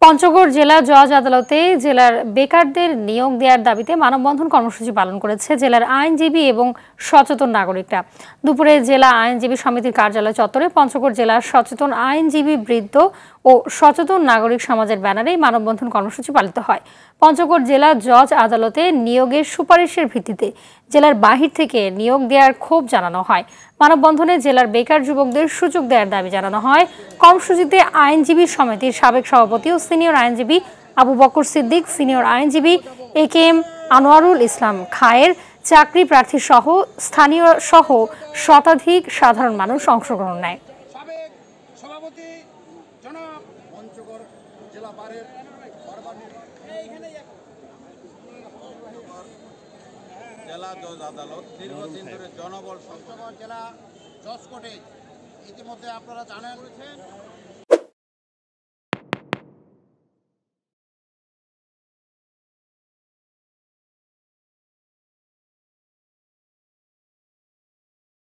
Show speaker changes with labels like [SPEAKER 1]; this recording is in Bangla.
[SPEAKER 1] পঞ্চগড় জেলা জজ আদালতে জেলার বেকারদের নিয়োগ দেওয়ার দাবিতে মানববন্ধন কর্মসূচি পালন করেছে জেলার আইনজীবী এবং সচেতন নাগরিকরা। দুপুরে জেলা আইনজীবী সমিতির কার্যালয় চত্বরে পঞ্চগড় জেলার সচেতন আইনজীবী বৃদ্ধ ও সচেতন নাগরিক সমাজের ব্যানারে মানববন্ধন কর্মসূচি পালিত হয়। পঞ্চগড় জেলা জজ আদালতে নিয়োগের সুপারিশের ভিত্তিতে জেলার বাহির থেকে নিয়োগ দেওয়ার ক্ষোভ জানানো হয়। মানববন্ধনে জেলার বেকার যুবকদের সুযোগ দেওয়ার দাবি জানানো হয়। কর্মসূচিতে আইনজীবী সমিতির সাবেক সভাপতি ও সিনিয়র আইনজীবী আবু বকর সিদ্দিক, সিনিয়র আইনজীবী একেএম আনোয়ারুল ইসলাম খায়ের, চাকরি প্রার্থী সহ স্থানীয় সহ শতাধিক সাধারণ মানুষ অংশগ্রহণ নেয়।
[SPEAKER 2] জেলা জজ আদালত দীর্ঘদিন ধরে জনবল পঞ্চগড় জেলা জজ কোর্টে ইতিমধ্যে আপনারা জানেন